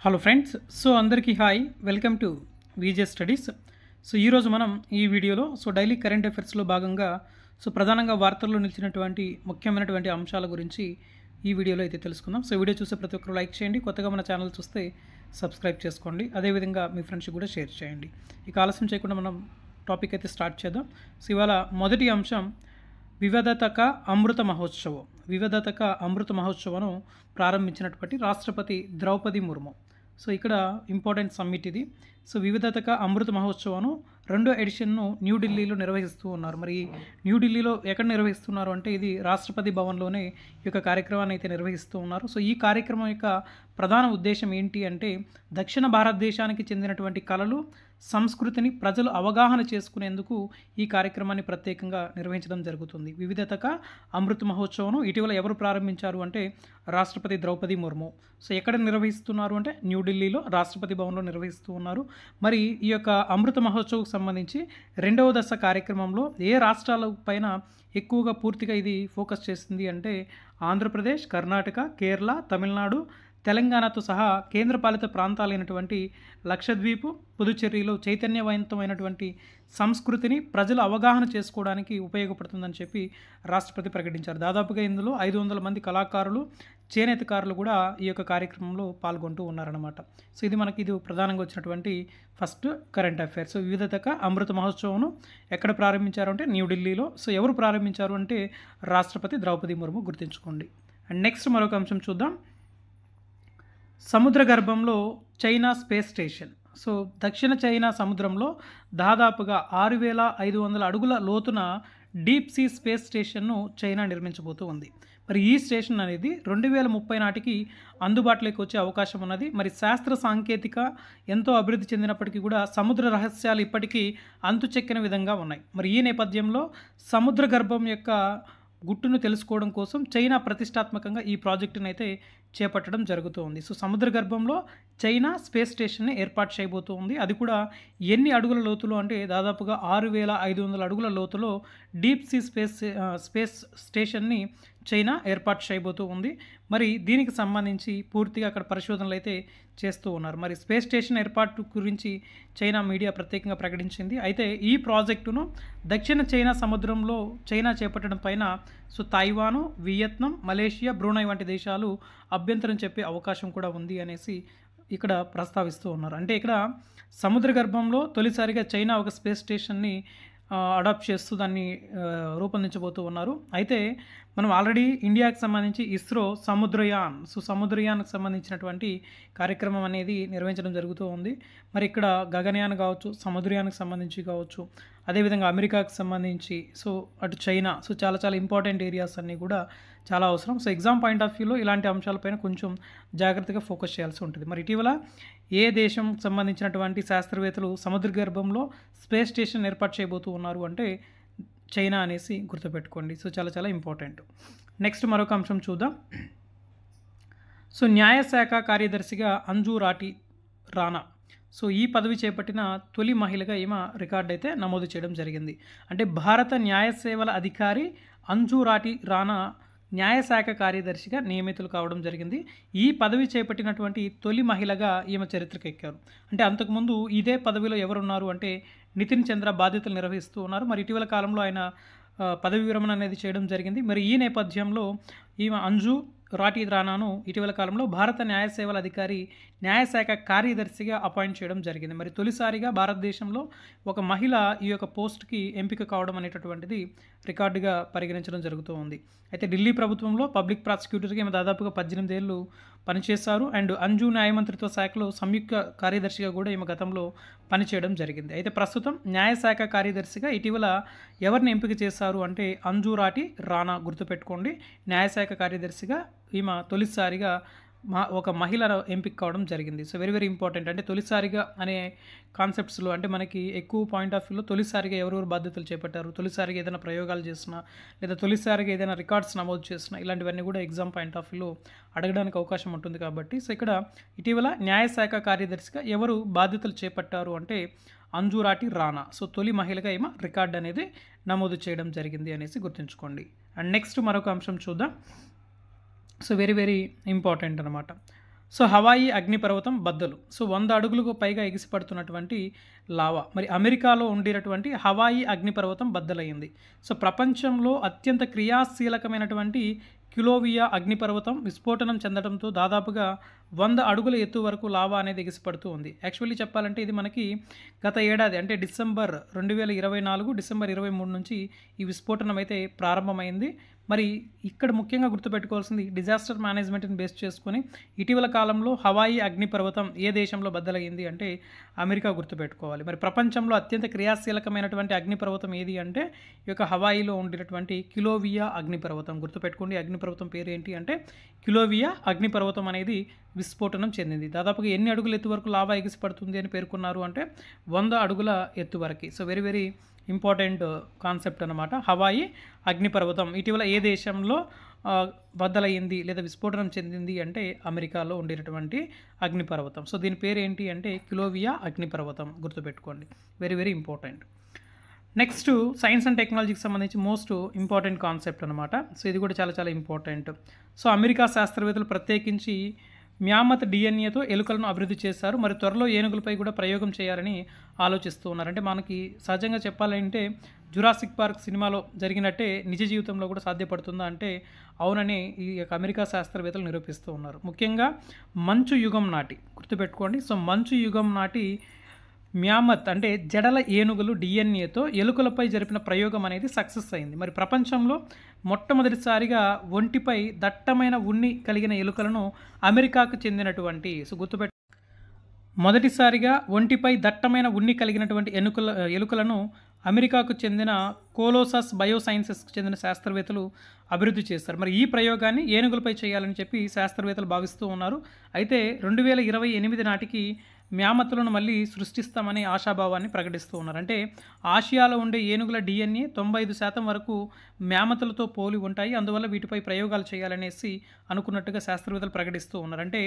Hello friends, అందరికీ hi, welcome to VJ studies. ఈ రోజు మనం ఈ వీడియోలో డైలీ కరెంట్ అఫైర్స్లో భాగంగా ప్రధానంగా వార్తల్లో నిలిచినటువంటి ముఖ్యమైనటువంటి అంశాల గురించి ఈ వీడియోలో అయితే తెలుసుకుందాం. వీడియో చూసే ప్రతి ఒక్కరు లైక్ చేయండి, కొత్తగా మన ఛానల్ చూస్తే సబ్స్క్రైబ్ చేసుకోండి, అదేవిధంగా మీ ఫ్రెండ్స్కి కూడా షేర్ చేయండి. ఇక ఆలస్యం చేయకుండా మనం టాపిక్ అయితే స్టార్ట్ చేద్దాం. ఇవాళ మొదటి అంశం వివిధతక అమృత మహోత్సవం. వివిధతక అమృత మహోత్సవం ప్రారంభించినటువంటి రాష్ట్రపతి ద్రౌపది ముర్ము. ఇక్కడ ఇంపార్టెంట్ సమ్మిట్ ఇది. వివిధతక అమృత మహోత్సవం రెండో ఎడిషన్ను న్యూఢిల్లీలో నిర్వహిస్తూ ఉన్నారు. మరి న్యూఢిల్లీలో ఎక్కడ నిర్వహిస్తున్నారు అంటే ఇది రాష్ట్రపతి భవన్లోనే ఈ యొక్క కార్యక్రమాన్ని అయితే నిర్వహిస్తూ ఉన్నారు. ఈ కార్యక్రమం యొక్క ప్రధాన ఉద్దేశం ఏంటి అంటే దక్షిణ భారతదేశానికి చెందినటువంటి కళలు, సంస్కృతిని ప్రజలు అవగాహన చేసుకునేందుకు ఈ కార్యక్రమాన్ని ప్రత్యేకంగా నిర్వహించడం జరుగుతుంది. వివిధతక అమృత మహోత్సవం ఇటీవల ఎవరు ప్రారంభించారు అంటే రాష్ట్రపతి ద్రౌపది ముర్ము. ఎక్కడ నిర్వహిస్తున్నారు అంటే న్యూఢిల్లీలో రాష్ట్రపతి భవన్లో నిర్వహిస్తూ ఉన్నారు. మరి ఈ యొక్క అమృత మహోత్సవ్కి సంబంధించి రెండవ దశ కార్యక్రమంలో ఏ రాష్ట్రాల పైన ఎక్కువగా పూర్తిగా ఇది ఫోకస్ చేసింది అంటే ఆంధ్రప్రదేశ్, కర్ణాటక, కేరళ, తమిళనాడు, తెలంగాణతో సహా కేంద్రపాలిత ప్రాంతాలైనటువంటి లక్షద్వీప్, పుదుచ్చేరిలో చైతన్యవంతమైనటువంటి సంస్కృతిని ప్రజలు అవగాహన చేసుకోవడానికి ఉపయోగపడుతుందని చెప్పి రాష్ట్రపతి ప్రకటించారు. దాదాపుగా ఇందులో 500 మంది కళాకారులు, చేనేతకారులు కూడా ఈ యొక్క కార్యక్రమంలో పాల్గొంటూ ఉన్నారన్నమాట. ఇది ప్రధానంగా వచ్చినటువంటి ఫస్ట్ కరెంట్ అఫైర్స్. వివిధతక అమృత మహోత్సవం ఎక్కడ ప్రారంభించారు అంటే న్యూఢిల్లీలో. ఎవరు ప్రారంభించారు అంటే రాష్ట్రపతి ద్రౌపది ముర్ము, గుర్తుంచుకోండి. అండ్ నెక్స్ట్ మరొక అంశం చూద్దాం. సముద్ర గర్భంలో చైనా స్పేస్ స్టేషన్. దక్షిణ చైనా సముద్రంలో దాదాపుగా 6500 అడుగుల లోతున డీప్ సీ స్పేస్ స్టేషన్ను చైనా నిర్మించబోతూ ఉంది. మరి ఈ స్టేషన్ అనేది 2030 నాటికి అందుబాటులోకి వచ్చే అవకాశం ఉన్నది. మరి శాస్త్ర సాంకేతిక ఎంతో అభివృద్ధి చెందినప్పటికీ కూడా సముద్ర రహస్యాలు ఇప్పటికీ అంతుచెక్కని విధంగా ఉన్నాయి. మరి ఈ నేపథ్యంలో సముద్ర గర్భం యొక్క గుట్టును తెలుసుకోవడం కోసం చైనా ప్రతిష్టాత్మకంగా ఈ ప్రాజెక్టును అయితే చేపట్టడం జరుగుతూ ఉంది. సముద్ర గర్భంలో చైనా స్పేస్ స్టేషన్ని ఏర్పాటు చేయబోతూ ఉంది. అది కూడా ఎన్ని అడుగుల లోతులో అంటే దాదాపుగా 6500 అడుగుల లోతులో డీప్ సీ స్పేస్ స్టేషన్ని చైనా ఏర్పాటు చేయబోతూ ఉంది. మరి దీనికి సంబంధించి పూర్తిగా అక్కడ పరిశోధనలు అయితే చేస్తూ ఉన్నారు. మరి స్పేస్ స్టేషన్ ఏర్పాటు గురించి చైనా మీడియా ప్రత్యేకంగా ప్రకటించింది. అయితే ఈ ప్రాజెక్టును దక్షిణ చైనా సముద్రంలో చైనా చేపట్టడం పైన తైవాను, వియత్నాం, మలేషియా, బ్రూనై వంటి దేశాలు అభ్యంతరం చెప్పే అవకాశం కూడా ఉంది అనేసి ఇక్కడ ప్రస్తావిస్తూ ఉన్నారు. అంటే ఇక్కడ సముద్ర గర్భంలో తొలిసారిగా చైనా ఒక స్పేస్ స్టేషన్ని అడాప్ట్ చేస్తూ దాన్ని రూపొందించబోతూ ఉన్నారు. అయితే మనం ఆల్రెడీ ఇండియాకి సంబంధించి ఇస్రో సముద్రయాన్ సముద్రయాన్కి సంబంధించినటువంటి కార్యక్రమం అనేది నిర్వహించడం జరుగుతూ ఉంది. మరి ఇక్కడ గగనయాన్ కావచ్చు, సముద్రయాన్కి సంబంధించి కావచ్చు, అదేవిధంగా అమెరికాకి సంబంధించి అటు చైనా చాలా చాలా ఇంపార్టెంట్ ఏరియాస్ అన్నీ కూడా చాలా అవసరం. ఎగ్జామ్ పాయింట్ ఆఫ్ వ్యూలో ఇలాంటి అంశాలపైన కొంచెం జాగ్రత్తగా ఫోకస్ చేయాల్సి ఉంటుంది. మరి ఇటీవల ఏ దేశం సంబంధించినటువంటి శాస్త్రవేత్తలు సముద్ర గర్భంలో స్పేస్ స్టేషన్ ఏర్పాటు చేయబోతూ ఉన్నారు అంటే చైనా అనేసి గుర్తుపెట్టుకోండి. చాలా చాలా ఇంపార్టెంట్. నెక్స్ట్ మరొక అంశం చూద్దాం. న్యాయశాఖ కార్యదర్శిగా అంజు రాఠీ రాణా ఈ పదవి చేపట్టిన తొలి మహిళగా ఈమె రికార్డు అయితే నమోదు చేయడం జరిగింది. అంటే భారత న్యాయ సేవల అధికారి అంజు రాఠీ రాణా న్యాయశాఖ కార్యదర్శిగా నియమితులు కావడం జరిగింది. ఈ పదవి చేపట్టినటువంటి తొలి మహిళగా ఈమె చరిత్రకు ఎక్కారు. అంటే అంతకుముందు ఇదే పదవిలో ఎవరున్నారు అంటే నితిన్ చంద్ర బాధ్యతలు నిర్వహిస్తూ ఉన్నారు. మరి ఇటీవల కాలంలో ఆయన పదవి విరమణ అనేది చేయడం జరిగింది. మరి ఈ నేపథ్యంలో ఈమె అంజు రాఠీ రాణాను ఇటీవల కాలంలో భారత న్యాయ సేవల అధికారి న్యాయశాఖ కార్యదర్శిగా అపాయింట్ చేయడం జరిగింది. మరి తొలిసారిగా భారతదేశంలో ఒక మహిళ ఈ యొక్క పోస్ట్కి ఎంపిక కావడం అనేటటువంటిది రికార్డుగా పరిగణించడం జరుగుతూ ఉంది. అయితే ఢిల్లీ ప్రభుత్వంలో పబ్లిక్ ప్రాసిక్యూటర్గా ఈమె దాదాపుగా 18 ఏళ్ళు పనిచేశారు. అండ్ అంజు న్యాయమంత్రిత్వ శాఖలో సంయుక్త కార్యదర్శిగా కూడా ఈమె గతంలో పనిచేయడం జరిగింది. అయితే ప్రస్తుతం న్యాయశాఖ కార్యదర్శిగా ఇటీవల ఎవరిని ఎంపిక చేశారు అంటే అంజు రాఠీ రాణా, గుర్తుపెట్టుకోండి. న్యాయశాఖ కార్యదర్శిగా ఈమె తొలిసారిగా ఒక మహిళ ఎంపిక కావడం జరిగింది. Very very important. అంటే తొలిసారిగా అనే కాన్సెప్ట్స్లో అంటే మనకి ఎక్కువ పాయింట్ ఆఫ్ వ్యూలో తొలిసారిగా ఎవరెవరు బాధ్యతలు చేపట్టారు, తొలిసారిగా ఏదైనా ప్రయోగాలు చేసినా లేదా తొలిసారిగా ఏదైనా రికార్డ్స్ నమోదు చేసినా ఇలాంటివన్నీ కూడా ఎగ్జామ్ పాయింట్ ఆఫ్ వ్యూలో అడగడానికి అవకాశం ఉంటుంది. కాబట్టి ఇక్కడ ఇటీవల న్యాయశాఖ కార్యదర్శిగా ఎవరు బాధ్యతలు చేపట్టారు అంటే అంజు రాఠీ రాణా. తొలి మహిళగా ఈమె రికార్డు అనేది నమోదు చేయడం జరిగింది అనేసి గుర్తుంచుకోండి. అండ్ నెక్స్ట్ మరొక అంశం చూద్దాం. వెరీ వెరీ ఇంపార్టెంట్ అనమాట. సో హవాయి అగ్నిపర్వతం బద్దలు. సో 100 అడుగులకు పైగా ఎగిసిపడుతున్నటువంటి లావా. మరి అమెరికాలో ఉండేటటువంటి హవాయి అగ్నిపర్వతం బద్దలయ్యింది. సో ప్రపంచంలో అత్యంత క్రియాశీలకమైనటువంటి కిలోవియా అగ్నిపర్వతం విస్ఫోటనం చెందడంతో దాదాపుగా 100 అడుగుల ఎత్తు వరకు లావా అనేది ఎగిసిపడుతూ ఉంది. యాక్చువల్లీ చెప్పాలంటే ఇది మనకి గత ఏడాది అంటే డిసెంబర్ 2024 డిసెంబర్ 23 నుంచి ఈ విస్ఫోటనం అయితే ప్రారంభమైంది. మరి ఇక్కడ ముఖ్యంగా గుర్తుపెట్టుకోవాల్సింది డిజాస్టర్ మేనేజ్మెంట్ని బేస్ చేసుకొని ఇటీవల కాలంలో హవాయి అగ్నిపర్వతం ఏ దేశంలో బద్దలయ్యింది అంటే అమెరికా గుర్తుపెట్టుకోవాలి. మరి ప్రపంచంలో అత్యంత క్రియాశీలకమైనటువంటి అగ్నిపర్వతం ఏది అంటే ఈ యొక్క హవాయిలో ఉండినటువంటి కిలోవియా అగ్నిపర్వతం. గుర్తుపెట్టుకోండి అగ్నిపర్వతం పేరు ఏంటి అంటే కిలోవియా అగ్నిపర్వతం అనేది విస్ఫోటనం చెందింది. దాదాపుగా ఎన్ని అడుగుల ఎత్తు వరకు లావా ఎగిసిపడుతుంది అని పేర్కొన్నారు అంటే 100 అడుగుల ఎత్తు వరకు. So very very important concept అనమాట. హవాయి అగ్నిపర్వతం ఇటీవల ఏ దేశంలో బద్దలయ్యింది లేదా విస్ఫోటనం చెందింది అంటే అమెరికాలో ఉండేటటువంటి అగ్నిపర్వతం. సో దీని పేరు ఏంటి అంటే కిలోవియా అగ్నిపర్వతం. గుర్తుపెట్టుకోండి, very very important. Next science and టెక్నాలజీకి సంబంధించి మోస్ట్ ఇంపార్టెంట్ కాన్సెప్ట్ అనమాట. సో ఇది కూడా చాలా చాలా ఇంపార్టెంట్. సో అమెరికా శాస్త్రవేత్తలు ప్రత్యేకించి మ్యామత్ డిఎన్ఏతో ఎలుకలను అభివృద్ధి చేశారు. మరి త్వరలో ఏనుగులపై కూడా ప్రయోగం చేయాలని ఆలోచిస్తూ ఉన్నారు. అంటే మనకి సహజంగా చెప్పాలంటే జురాసిక్ పార్క్ సినిమాలో జరిగినట్టే నిజ జీవితంలో కూడా సాధ్యపడుతుందా అంటే అవునని ఈ యొక్క అమెరికా శాస్త్రవేత్తలు నిరూపిస్తూ ఉన్నారు. ముఖ్యంగా మంచు యుగం నాటి గుర్తుపెట్టుకోండి. సో మంచు యుగం నాటి మ్యామత్ అంటే జడల ఏనుగులు డిఎన్ఏతో ఎలుకలపై జరిపిన ప్రయోగం అనేది సక్సెస్ అయింది. మరి ప్రపంచంలో మొట్టమొదటిసారిగా ఒంటిపై దట్టమైన ఉన్ని కలిగిన ఎలుకలను అమెరికాకు చెందినటువంటి మొదటిసారిగా ఒంటిపై దట్టమైన ఉన్ని కలిగినటువంటి ఎలుకలను అమెరికాకు చెందిన కోలోసస్ బయోసైన్సెస్కి చెందిన శాస్త్రవేత్తలు అభివృద్ధి చేస్తారు. మరి ఈ ప్రయోగాన్ని ఏనుగులపై చేయాలని చెప్పి శాస్త్రవేత్తలు భావిస్తూ ఉన్నారు. అయితే 2028 నాటికి మ్యామతులను మళ్ళీ సృష్టిస్తామనే ఆశాభావాన్ని ప్రకటిస్తూ ఉన్నారు. అంటే ఆసియాలో ఉండే ఏనుగుల డిఎన్ఏ 95% వరకు మ్యామతులతో పోలి ఉంటాయి. అందువల్ల వీటిపై ప్రయోగాలు చేయాలనేసి అనుకున్నట్టుగా శాస్త్రవేత్తలు ప్రకటిస్తూ ఉన్నారు. అంటే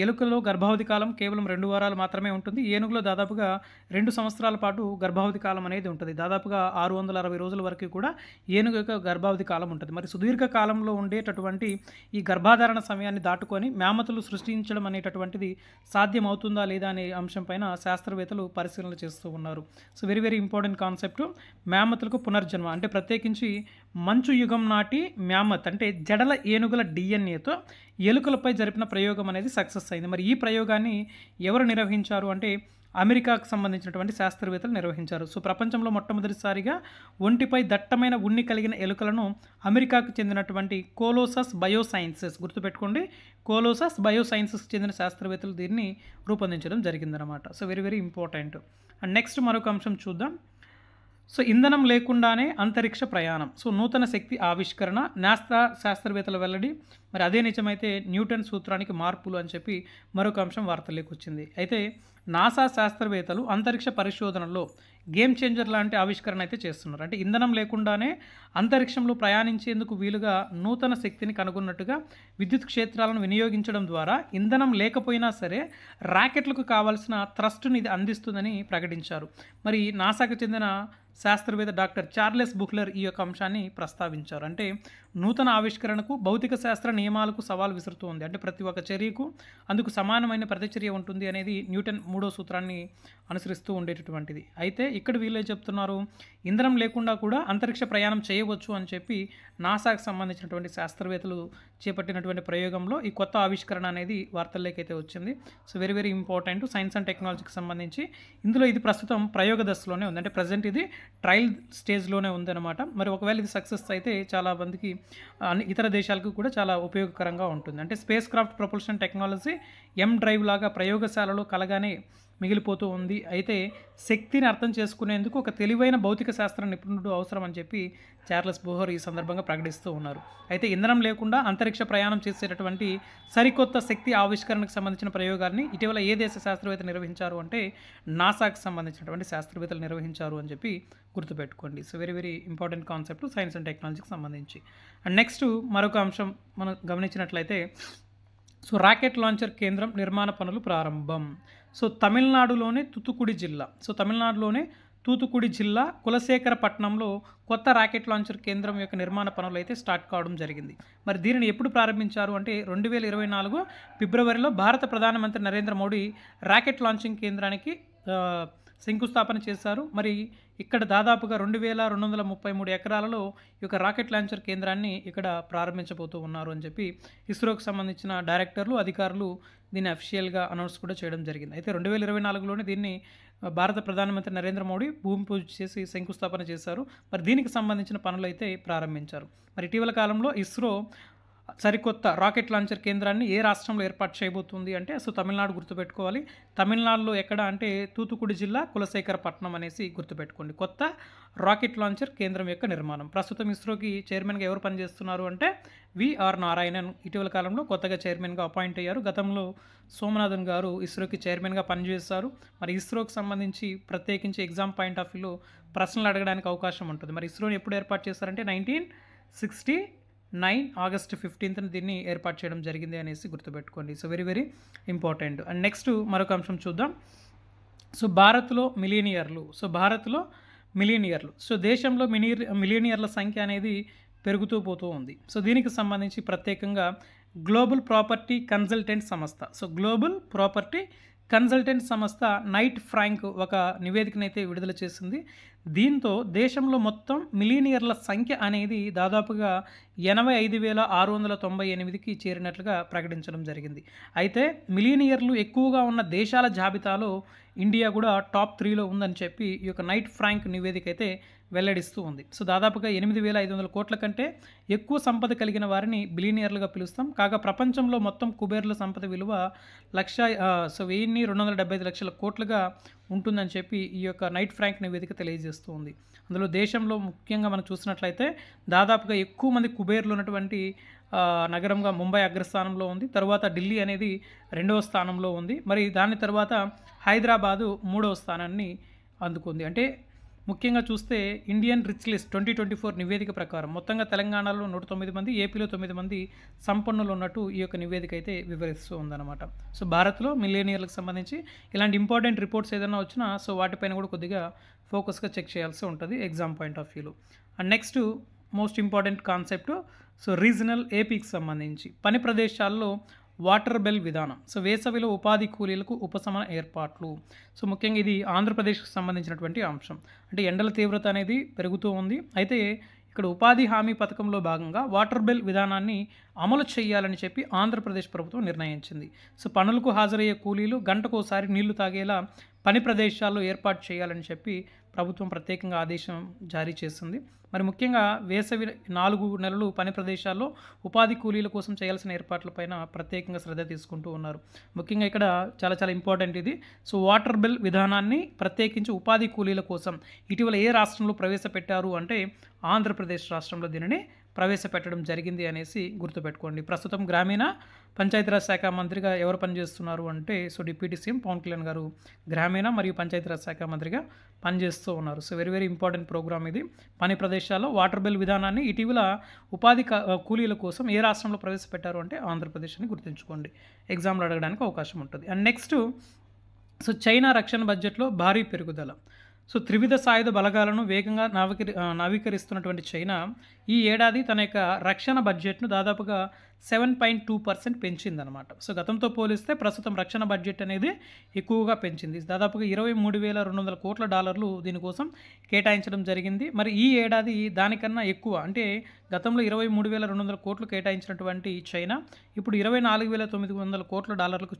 ఎలుకలో గర్భావధి కాలం కేవలం 2 వారాలు మాత్రమే ఉంటుంది. ఏనుగులో దాదాపుగా 2 సంవత్సరాల పాటు గర్భావధి కాలం అనేది ఉంటుంది. దాదాపుగా 660 రోజుల వరకు కూడా ఏనుగు యొక్క గర్భావధి కాలం ఉంటుంది. మరి సుదీర్ఘ కాలంలో ఉండేటటువంటి ఈ గర్భాధారణ సమయాన్ని దాటుకొని మ్యామతులు సృష్టించడం అనేటటువంటిది సాధ్యమవుతుందా లేదా అనే అంశంపైన శాస్త్రవేత్తలు పరిశీలన చేస్తూ ఉన్నారు. So very very important concept. మ్యామతులకు పునర్జన్మ అంటే ప్రత్యేకించి మంచు యుగం నాటి మ్యామత్ అంటే జడల ఏనుగుల డిఎన్ఏతో ఎలుకలపై జరిపిన ప్రయోగం అనేది సక్సెస్ అయింది. మరి ఈ ప్రయోగాన్ని ఎవరు నిర్వహించారు అంటే అమెరికాకు సంబంధించినటువంటి శాస్త్రవేత్తలు నిర్వహించారు. సో ప్రపంచంలో మొట్టమొదటిసారిగా ఒంటిపై దట్టమైన ఉన్ని కలిగిన ఎలుకలను అమెరికాకు చెందినటువంటి కోలోసస్ బయోసైన్సెస్ గుర్తుపెట్టుకోండి, కోలోసస్ బయోసైన్సెస్కి చెందిన శాస్త్రవేత్తలు దీన్ని రూపొందించడం జరిగిందనమాట. So very very important. And next మరొక అంశం చూద్దాం. సో ఇంధనం లేకుండానే అంతరిక్ష ప్రయాణం. సో నూతన శక్తి ఆవిష్కరణ నాసా శాస్త్రవేత్తల వెల్లడి. మరి అదే నిజమైతే న్యూటన్ సూత్రానికి మార్పులు అని చెప్పి మరొక అంశం వార్తల్లోకి వచ్చింది. అయితే నాసా శాస్త్రవేత్తలు అంతరిక్ష పరిశోధనలో గేమ్ చేంజర్ లాంటి ఆవిష్కరణ అయితే చేస్తున్నారు. అంటే ఇంధనం లేకుండానే అంతరిక్షంలో ప్రయాణించేందుకు వీలుగా నూతన శక్తిని కనుగొన్నట్టుగా విద్యుత్ క్షేత్రాలను వినియోగించడం ద్వారా ఇంధనం లేకపోయినా సరే రాకెట్లకు కావాల్సిన థ్రస్ట్ని ఇది అందిస్తుందని ప్రకటించారు. మరి నాసాకు చెందిన శాస్త్రవేత్త డాక్టర్ చార్లెస్ బుక్లర్ ఈ యొక్క అంశాన్ని ప్రస్తావించారు. అంటే నూతన ఆవిష్కరణకు భౌతిక శాస్త్ర నియమాలకు సవాల్ విసురుతూ ఉంది. అంటే ప్రతి ఒక్క చర్యకు అందుకు సమానమైన ప్రతిచర్య ఉంటుంది అనేది న్యూటన్ 3వ సూత్రాన్ని అనుసరిస్తూ ఉండేటటువంటిది. అయితే ఇక్కడ వీళ్ళే చెప్తున్నారు ఇంధనం లేకుండా కూడా అంతరిక్ష ప్రయాణం చేయవచ్చు అని చెప్పి నాసాకు సంబంధించినటువంటి శాస్త్రవేత్తలు చేపట్టినటువంటి ప్రయోగంలో ఈ కొత్త ఆవిష్కరణ అనేది వార్తల్లోకి అయితే వచ్చింది. So very very important science and టెక్నాలజీకి సంబంధించి. ఇందులో ఇది ప్రస్తుతం ప్రయోగ దశలోనే ఉంది. అంటే ప్రజెంట్ ఇది ట్రయల్ స్టేజ్లోనే ఉందన్నమాట. మరి ఒకవేళ ఇది సక్సెస్ అయితే చాలా మందికి ఇతర దేశాలకు కూడా చాలా ఉపయోగకరంగా ఉంటుంది. అంటే space craft propulsion technology drive లాగా ప్రయోగశాలలో కలగానే మిగిలిపోతూ ఉంది. అయితే శక్తిని అర్థం చేసుకునేందుకు ఒక తెలివైన భౌతిక శాస్త్ర నిపుణుడు అవసరం అని చెప్పి చార్లెస్ బోహర్ ఈ సందర్భంగా ప్రకటిస్తూ ఉన్నారు. అయితే ఇంధనం లేకుండా అంతరిక్ష ప్రయాణం చేసేటటువంటి సరికొత్త శక్తి ఆవిష్కరణకు సంబంధించిన ప్రయోగాన్ని ఇటీవల ఏ దేశ శాస్త్రవేత్త నిర్వహించారు అంటే నాసాకు సంబంధించినటువంటి శాస్త్రవేత్తలు నిర్వహించారు అని చెప్పి గుర్తుపెట్టుకోండి. So very very important concept science and టెక్నాలజీకి సంబంధించి. అండ్ నెక్స్ట్ మరొక అంశం మనం గమనించినట్లయితే సో రాకెట్ లాంచర్ కేంద్రం నిర్మాణ పనులు ప్రారంభం. సో తమిళనాడులోనే తుతుకుడి జిల్లా. సో తమిళనాడులోనే తూతుకుడి జిల్లా కులశేఖరపట్నంలో కొత్త రాకెట్ లాంచర్ కేంద్రం యొక్క నిర్మాణ పనులు అయితే స్టార్ట్ కావడం జరిగింది. మరి దీనిని ఎప్పుడు ప్రారంభించారు అంటే 2024 ఫిబ్రవరిలో భారత ప్రధానమంత్రి నరేంద్ర మోడీ రాకెట్ లాంచింగ్ కేంద్రానికి శంకుస్థాపన చేశారు. మరి ఇక్కడ దాదాపుగా 2233 ఎకరాలలో ఈ యొక్క రాకెట్ లాంచర్ కేంద్రాన్ని ఇక్కడ ప్రారంభించబోతూ ఉన్నారు అని చెప్పి ఇస్రోకి సంబంధించిన డైరెక్టర్లు, అధికారులు దీన్ని అఫీషియల్గా అనౌన్స్ కూడా చేయడం జరిగింది. అయితే 2024లోనే దీన్ని భారత ప్రధానమంత్రి నరేంద్ర మోడీ భూమి పూజ చేసి శంకుస్థాపన చేశారు. మరి దీనికి సంబంధించిన పనులు అయితే ప్రారంభించారు. మరి ఇటీవల కాలంలో ఇస్రో సరికొత్త రాకెట్ లాంచర్ కేంద్రాన్ని ఏ రాష్ట్రంలో ఏర్పాటు చేయబోతుంది అంటే తమిళనాడు గుర్తుపెట్టుకోవాలి. తమిళనాడులో ఎక్కడ అంటే తూతుకుడి జిల్లా కులశేఖరపట్నం అనేసి గుర్తుపెట్టుకోండి. కొత్త రాకెట్ లాంచర్ కేంద్రం యొక్క నిర్మాణం. ప్రస్తుతం ఇస్రోకి చైర్మన్గా ఎవరు పనిచేస్తున్నారు అంటే విఆర్ నారాయణన్ ఇటీవల కాలంలో కొత్తగా చైర్మన్గా అపాయింట్ అయ్యారు. గతంలో సోమనాథన్ గారు ఇస్రోకి చైర్మన్గా పనిచేశారు. మరి ఇస్రోకి సంబంధించి ప్రత్యేకించి ఎగ్జామ్ పాయింట్ ఆఫ్ వ్యూలో ప్రశ్నలు అడగడానికి అవకాశం ఉంటుంది. మరి ఇస్రోని ఎప్పుడు ఏర్పాటు చేశారంటే 1969 ఆగస్టు 15న దీన్ని ఏర్పాటు చేయడం జరిగింది అనేసి గుర్తుపెట్టుకోండి. Very very important. And next మరొక అంశం చూద్దాం. భారత్లో మిలియనియర్లు దేశంలో మిలియనియర్ల సంఖ్య అనేది పెరుగుతూ పోతూ ఉంది. దీనికి సంబంధించి ప్రత్యేకంగా గ్లోబల్ ప్రాపర్టీ కన్సల్టెంట్ సంస్థ నైట్ ఫ్రాంక్ ఒక నివేదికనైతే విడుదల చేసింది. దీంతో దేశంలో మొత్తం మిలియనియర్ల సంఖ్య అనేది దాదాపుగా 85,698కి చేరినట్లుగా ప్రకటించడం జరిగింది. అయితే మిలియనియర్లు ఎక్కువగా ఉన్న దేశాల జాబితాలో ఇండియా కూడా టాప్ 3లో ఉందని చెప్పి ఈ యొక్క నైట్ ఫ్రాంక్ నివేదిక అయితే వెల్లడిస్తూ ఉంది. దాదాపుగా 8,500 కోట్ల కంటే ఎక్కువ సంపద కలిగిన వారిని బిలియనియర్లుగా పిలుస్తాం. కాగా ప్రపంచంలో మొత్తం కుబేర్ల సంపద విలువ 1,275 లక్షల కోట్లుగా ఉంటుందని చెప్పి ఈ యొక్క నైట్ ఫ్రాంక్ నివేదిక తెలియజేస్తూ ఉంది. అందులో దేశంలో ముఖ్యంగా మనం చూసినట్లయితే దాదాపుగా ఎక్కువ మంది కుబేర్లు ఉన్నటువంటి నగరంగా ముంబై అగ్రస్థానంలో ఉంది. తర్వాత ఢిల్లీ అనేది 2వ స్థానంలో ఉంది. మరి దాని తర్వాత హైదరాబాదు 3వ స్థానాన్ని అందుకుంది. అంటే ముఖ్యంగా చూస్తే ఇండియన్ రిచ్ లిస్ట్ 2024 నివేదిక ప్రకారం మొత్తంగా తెలంగాణలో 109 మంది, ఏపీలో 9 మంది సంపన్నులు ఉన్నట్టు ఈ యొక్క నివేదిక అయితే వివరిస్తూ ఉందన్నమాట. భారత్లో మిలియనియర్లకు సంబంధించి ఇలాంటి ఇంపార్టెంట్ రిపోర్ట్స్ ఏదైనా వచ్చినా వాటిపైన కూడా కొద్దిగా ఫోకస్గా చెక్ చేయాల్సి ఉంటుంది ఎగ్జామ్ పాయింట్ ఆఫ్ వ్యూలో. And next most important concept regional ఏపీకి సంబంధించి పని ప్రదేశాల్లో వాటర్ బెల్ విధానం. వేసవిలో ఉపాధి కూలీలకు ఉపశమన ఏర్పాట్లు. ముఖ్యంగా ఇది ఆంధ్రప్రదేశ్కి సంబంధించినటువంటి అంశం. అంటే ఎండల తీవ్రత అనేది పెరుగుతూ ఉంది. అయితే ఇక్కడ ఉపాధి హామీ పథకంలో భాగంగా వాటర్ బెల్ విధానాన్ని అమలు చేయాలని చెప్పి ఆంధ్రప్రదేశ్ ప్రభుత్వం నిర్ణయించింది. పనులకు హాజరయ్యే కూలీలు గంటకోసారి నీళ్లు తాగేలా పని ప్రదేశాల్లో ఏర్పాటు చేయాలని చెప్పి ప్రభుత్వం ప్రత్యేకంగా ఆదేశం జారీ చేసింది. మరి ముఖ్యంగా వేసవి 4 నెలలు పని ప్రదేశాల్లో ఉపాధి కూలీల కోసం చేయాల్సిన ఏర్పాట్లపైన ప్రత్యేకంగా శ్రద్ధ తీసుకుంటూ ఉన్నారు. ముఖ్యంగా ఇక్కడ చాలా ఇంపార్టెంట్ ఇది. వాటర్ బిల్ విధానాన్ని ప్రత్యేకించి ఉపాధి కూలీల కోసం ఇటీవల ఏ రాష్ట్రంలో ప్రవేశపెట్టారు అంటే ఆంధ్రప్రదేశ్ రాష్ట్రంలో దీనిని ప్రవేశపెట్టడం జరిగింది అనేసి గుర్తుపెట్టుకోండి. ప్రస్తుతం గ్రామీణ పంచాయతీరాజ్ శాఖ మంత్రిగా ఎవరు పనిచేస్తున్నారు అంటే డిప్యూటీ సీఎం పవన్ కళ్యాణ్ గారు గ్రామీణ మరియు పంచాయతీరాజ్ శాఖ మంత్రిగా పనిచేస్తూ ఉన్నారు. వెరీ ఇంపార్టెంట్ ప్రోగ్రామ్ ఇది. పని ప్రదేశాల్లో వాటర్ బిల్ విధానాన్ని ఇటీవల ఉపాధి కూలీల కోసం ఏ రాష్ట్రంలో ప్రవేశపెట్టారు అంటే ఆంధ్రప్రదేశ్ అని గుర్తుంచుకోండి. ఎగ్జామ్లో అడగడానికి అవకాశం ఉంటుంది. అండ్ నెక్స్ట్ చైనా రక్షణ బడ్జెట్లో భారీ పెరుగుదల. త్రివిధ సాయుధ బలగాలను వేగంగా నవీకరిస్తున్నటువంటి చైనా ఈ ఏడాది తన యొక్క రక్షణ బడ్జెట్ను దాదాపుగా 7.2% పెంచిందనమాట. గతంతో పోలిస్తే ప్రస్తుతం రక్షణ బడ్జెట్ అనేది ఎక్కువగా పెంచింది. దాదాపుగా $23,200 కోట్ల దీనికోసం కేటాయించడం జరిగింది. మరి ఈ ఏడాది దానికన్నా ఎక్కువ అంటే గతంలో 23,200 కోట్లు కేటాయించినటువంటి చైనా ఇప్పుడు $24,900 కోట్ల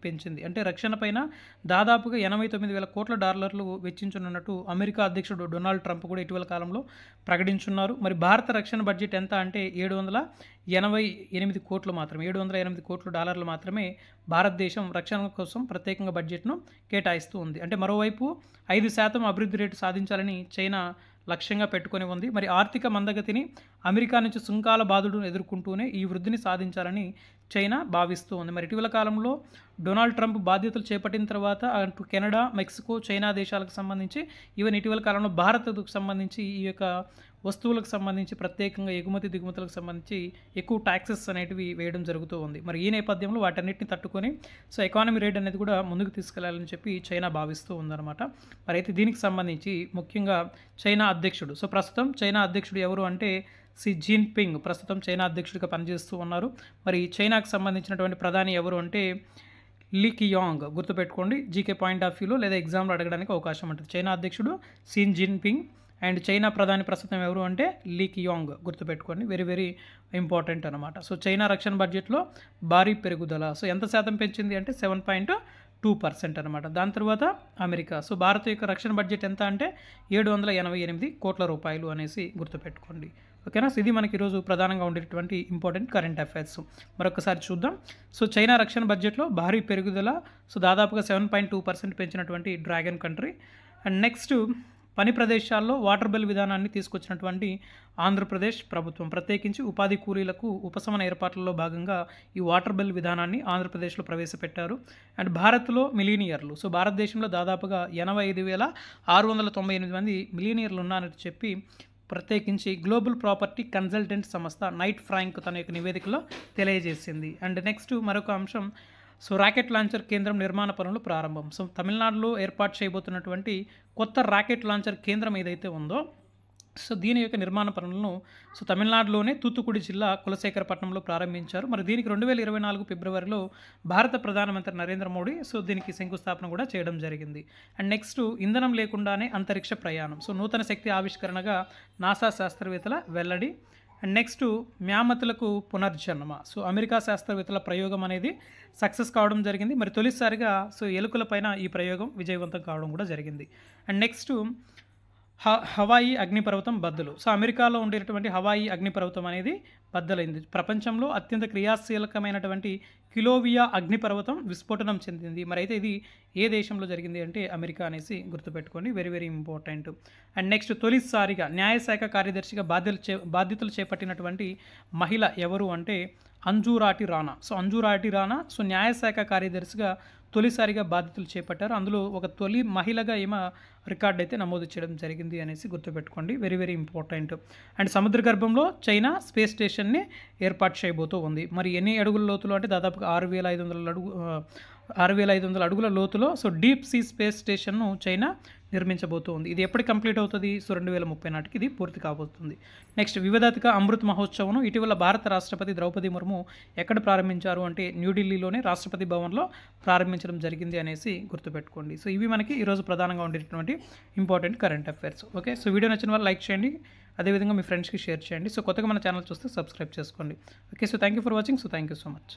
పెంచింది. అంటే రక్షణ పైన దాదాపుగా $89,000 కోట్ల వెచ్చించనున్నట్టు అమెరికా అధ్యక్షుడు డొనాల్డ్ ట్రంప్ కూడా ఇటీవల కాలంలో ప్రకటించున్నారు. మరి భారత రక్షణ బడ్జెట్ ఎంత అంటే $788 కోట్లు మాత్రమే. $708 కోట్ల మాత్రమే భారతదేశం రక్షణ కోసం ప్రత్యేకంగా బడ్జెట్ను కేటాయిస్తూ ఉంది. అంటే మరోవైపు 5% అభివృద్ధి రేటు సాధించాలని చైనా లక్ష్యంగా పెట్టుకొని ఉంది. మరి ఆర్థిక మందగతిని అమెరికా నుంచి సుంకాల బాధుడును ఎదుర్కొంటూనే ఈ వృద్ధిని సాధించాలని చైనా భావిస్తూ ఉంది. మరి ఇటీవల కాలంలో డొనాల్డ్ ట్రంప్ బాధ్యతలు చేపట్టిన తర్వాత అటు కెనడా, మెక్సికో, చైనా దేశాలకు సంబంధించి ఈవెన్ ఇటీవల కాలంలో భారత్కు సంబంధించి ఈ యొక్క వస్తువులకు సంబంధించి ప్రత్యేకంగా ఎగుమతి దిగుమతులకు సంబంధించి ఎక్కువ ట్యాక్సెస్ అనేటివి వేయడం జరుగుతూ ఉంది. మరి ఈ నేపథ్యంలో వాటన్నిటిని తట్టుకొని సో ఎకానమీ రేట్ అనేది కూడా ముందుకు తీసుకెళ్లాలని చెప్పి చైనా భావిస్తూ ఉందన్నమాట. మరి అయితే దీనికి సంబంధించి ముఖ్యంగా చైనా అధ్యక్షుడు, సో ప్రస్తుతం చైనా అధ్యక్షుడు ఎవరు అంటే షీ జిన్పింగ్ ప్రస్తుతం చైనా అధ్యక్షుడిగా పనిచేస్తూ ఉన్నారు. మరి చైనాకు సంబంధించినటువంటి ప్రధాని ఎవరు అంటే లీ కియాంగ్. గుర్తుపెట్టుకోండి, జీకే పాయింట్ ఆఫ్ వ్యూలో లేదా ఎగ్జామ్లో అడగడానికి అవకాశం ఉంటుంది. చైనా అధ్యక్షుడు షీ జిన్పింగ్ అండ్ చైనా ప్రధాని ప్రస్తుతం ఎవరు అంటే లీ కియాంగ్. గుర్తుపెట్టుకోండి, వెరీ వెరీ ఇంపార్టెంట్ అనమాట. సో చైనా రక్షణ బడ్జెట్లో భారీ పెరుగుదల, సో ఎంత శాతం పెంచింది అంటే 7.2% అనమాట. దాని తర్వాత అమెరికా. సో భారత్ యొక్క రక్షణ బడ్జెట్ ఎంత అంటే 788 కోట్ల రూపాయలు అనేసి గుర్తుపెట్టుకోండి. ఓకేనా. సో ఇది మనకి ఈరోజు ప్రధానంగా ఉండేటువంటి ఇంపార్టెంట్ కరెంట్ అఫైర్స్. మరొకసారి చూద్దాం. సో చైనా రక్షణ బడ్జెట్లో భారీ పెరుగుదల, సో దాదాపుగా 7.2% పెంచినటువంటి డ్రాగన్ కంట్రీ. అండ్ నెక్స్ట్, పని ప్రదేశాల్లో వాటర్ బిల్ విధానాన్ని తీసుకొచ్చినటువంటి ఆంధ్రప్రదేశ్ ప్రభుత్వం, ప్రత్యేకించి ఉపాధి కూలీలకు ఉపశమన ఏర్పాట్లలో భాగంగా ఈ వాటర్ బిల్ విధానాన్ని ఆంధ్రప్రదేశ్లో ప్రవేశపెట్టారు. అండ్ భారత్లో మిలీనియర్లు, సో భారతదేశంలో దాదాపుగా 85,698 మంది మిలీనియర్లు ఉన్నారని చెప్పి ప్రత్యేకించి గ్లోబల్ ప్రాపర్టీ కన్సల్టెంట్ సంస్థ నైట్ ఫ్రాంక్ తన యొక్క నివేదికలో తెలియజేసింది. అండ్ నెక్స్ట్ మరొక అంశం, సో రాకెట్ లాంచర్ కేంద్రం నిర్మాణ పనులు ప్రారంభం. సో తమిళనాడులో ఏర్పాటు చేయబోతున్నటువంటి కొత్త రాకెట్ లాంచర్ కేంద్రం ఏదైతే ఉందో, సో దీని యొక్క నిర్మాణ పనులను సో తమిళనాడులోనే తూత్తుకుడి జిల్లా కులశేఖరపట్నంలో ప్రారంభించారు. మరి దీనికి 2024 ఫిబ్రవరిలో భారత ప్రధానమంత్రి నరేంద్ర మోడీ సో దీనికి శంకుస్థాపన కూడా చేయడం జరిగింది. అండ్ నెక్స్ట్, ఇంధనం లేకుండానే అంతరిక్ష ప్రయాణం, సో నూతన శక్తి ఆవిష్కరణగా నాసా శాస్త్రవేత్తల వెల్లడి. అండ్ నెక్స్ట్, మ్యామతులకు పునర్జన్మ, సో అమెరికా శాస్త్రవేత్తల ప్రయోగం అనేది సక్సెస్ కావడం జరిగింది. మరి తొలిసారిగా సో ఎలుకలపైన ఈ ప్రయోగం విజయవంతం కావడం కూడా జరిగింది. అండ్ నెక్స్ట్, హవాయి అగ్నిపర్వతం బద్దలు, సో అమెరికాలో ఉండేటటువంటి హవాయి అగ్నిపర్వతం అనేది బద్దలైంది. ప్రపంచంలో అత్యంత క్రియాశీలకమైనటువంటి కిలోవియా అగ్నిపర్వతం విస్ఫోటనం చెందింది. మరి అయితే ఇది ఏ దేశంలో జరిగింది అంటే అమెరికా అనేసి గుర్తుపెట్టుకోండి, very very important. And next, తొలిసారిగా న్యాయశాఖ కార్యదర్శిగా బాధ్యతలు చేపట్టినటువంటి మహిళ ఎవరు అంటే అంజురాటి రాణా. సో అంజురాటి రాణా సో న్యాయశాఖ కార్యదర్శిగా తొలిసారిగా బాధ్యతలు చేపట్టారు. అందులో ఒక తొలి మహిళగా ఏమో రికార్డ్ అయితే నమోదు చేయడం జరిగింది అనేసి గుర్తుపెట్టుకోండి, వెరీ వెరీ ఇంపార్టెంట్. అండ్ సముద్ర గర్భంలో చైనా స్పేస్ స్టేషన్ని ఏర్పాటు చేయబోతూ ఉంది. మరి ఎన్ని అడుగుల లోతులో అంటే దాదాపుగా 6,500 అడుగుల లోతులో సో డీప్ సీ స్పేస్ స్టేషన్ను చైనా నిర్మించబోతోంది. ఇది ఎప్పటికి కంప్లీట్ అవుతుంది? సో 2030 నాటికి ఇది పూర్తి కాబోతుంది. నెక్స్ట్, వివిధాత్మక అమృత్ మహోత్సవం ఇటీవల భారత రాష్ట్రపతి ద్రౌపది ముర్ము ఎక్కడ ప్రారంభించారు అంటే న్యూఢిల్లీలోనే రాష్ట్రపతి భవన్లో ప్రారంభించడం జరిగింది అనేసి గుర్తుపెట్టుకోండి. సో ఇవి మనకి ఈరోజు ప్రధానంగా ఉండేటటువంటి important current affairs. Okay, so video నచ్చిన వాళ్ళు లైక్ చేయండి, అదేవిధంగా మీ ఫ్రెండ్స్కి షేర్ చేయండి. సో కొత్తగా మన ఛానల్ చూస్తే సబ్స్క్రైబ్ చేసుకోండి. Okay, so thank you for watching. So thank you so much.